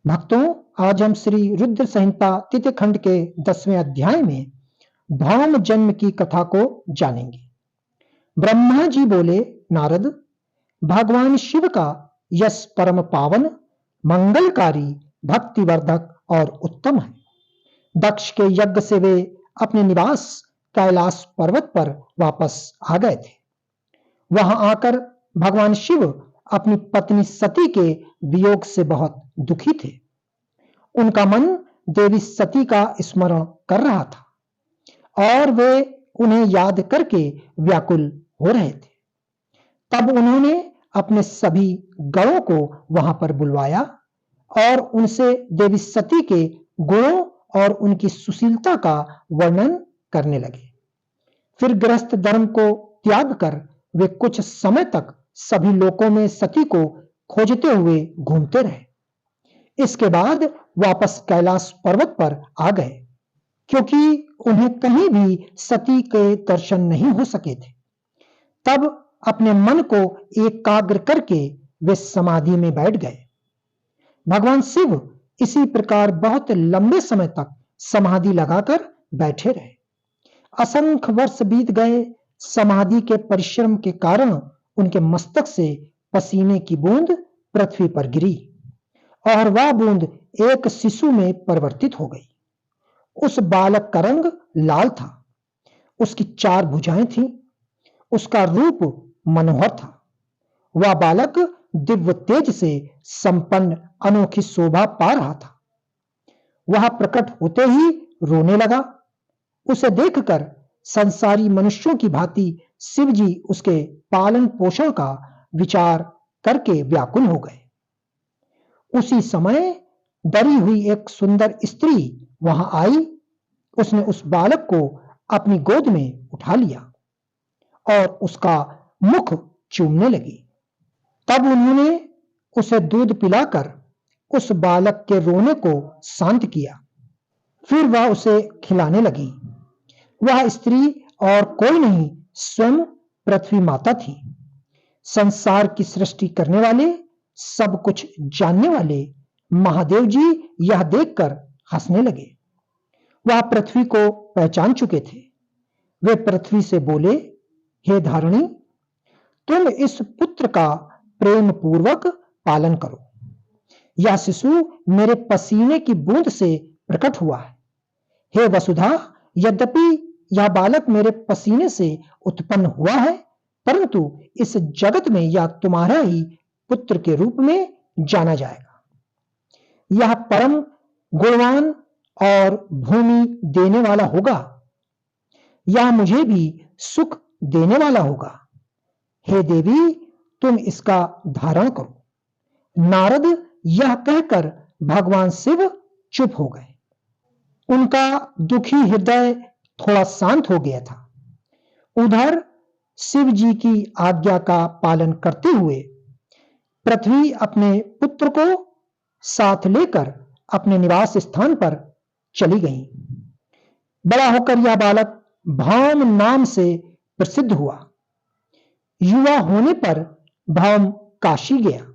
भक्तों, आज हम श्री रुद्र संहिता तृतीय खंड के 10वें अध्याय में भौम जन्म की कथा को जानेंगे। ब्रह्मा जी बोले, नारद, भगवान शिव का यश परम पावन, मंगलकारी, भक्तिवर्धक और उत्तम है। दक्ष के यज्ञ से वे अपने निवास कैलाश पर्वत पर वापस आ गए थे। वहां आकर भगवान शिव अपनी पत्नी सती के वियोग से बहुत दुखी थे। उनका मन देवी सती का स्मरण कर रहा था और वे उन्हें याद करके व्याकुल हो रहे थे। तब उन्होंने अपने सभी गणों को वहां पर बुलवाया और उनसे देवी सती के गुणों और उनकी सुशीलता का वर्णन करने लगे। फिर गृहस्थ धर्म को त्याग कर वे कुछ समय तक सभी लोकों में सती को खोजते हुए घूमते रहे। इसके बाद वापस कैलाश पर्वत पर आ गए, क्योंकि उन्हें कहीं भी सती के दर्शन नहीं हो सके थे। तब अपने मन को एकाग्र करके वे समाधि में बैठ गए। भगवान शिव इसी प्रकार बहुत लंबे समय तक समाधि लगाकर बैठे रहे। असंख्य वर्ष बीत गए। समाधि के परिश्रम के कारण उनके मस्तक से पसीने की बूंद पृथ्वी पर गिरी और वह बूंद एक शिशु में परिवर्तित हो गई। उस बालक का रंग लाल था, उसकी 4 भुजाएं थीं, उसका रूप मनोहर था। वह बालक दिव्य तेज से संपन्न अनोखी शोभा पा रहा था। वह प्रकट होते ही रोने लगा। उसे देखकर संसारी मनुष्यों की भांति शिव जी उसके पालन पोषण का विचार करके व्याकुल हो गए। उसी समय डरी हुई एक सुंदर स्त्री वहां आई। उसने उस बालक को अपनी गोद में उठा लिया और उसका मुख चूमने लगी। तब उन्होंने उसे दूध पिलाकर उस बालक के रोने को शांत किया। फिर वह उसे खिलाने लगी। वह स्त्री और कोई नहीं, स्वयं पृथ्वी माता थी। संसार की सृष्टि करने वाले, सब कुछ जानने वाले महादेव जी यह देखकर हंसने लगे। वह पृथ्वी को पहचान चुके थे। वे पृथ्वी से बोले, हे धारणी, तुम इस पुत्र का प्रेम पूर्वक पालन करो। यह शिशु मेरे पसीने की बूंद से प्रकट हुआ है। हे वसुधा, यद्यपि यह बालक मेरे पसीने से उत्पन्न हुआ है, परंतु इस जगत में यह तुम्हारा ही पुत्र के रूप में जाना जाएगा। यह परम गुणवान और भूमि देने वाला होगा। यह मुझे भी सुख देने वाला होगा। हे देवी, तुम इसका धारण करो। नारद यह कहकर भगवान शिव चुप हो गए। उनका दुखी हृदय थोड़ा शांत हो गया था। उधर शिव जी की आज्ञा का पालन करते हुए पृथ्वी अपने पुत्र को साथ लेकर अपने निवास स्थान पर चली गई। बड़ा होकर यह बालक भौम नाम से प्रसिद्ध हुआ। युवा होने पर भौम काशी गया।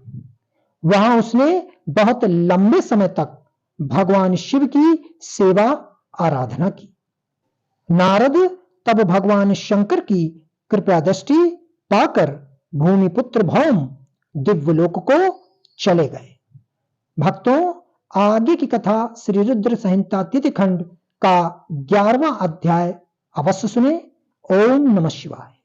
वहां उसने बहुत लंबे समय तक भगवान शिव की सेवा आराधना की। नारद तब भगवान शंकर की कृपा दृष्टि पाकर भूमिपुत्र भौम दिव्यलोक को चले गए। भक्तों, आगे की कथा श्री रुद्र संहिता तृतीय खंड का 11वां अध्याय अवश्य सुने। ओम नमः शिवाय।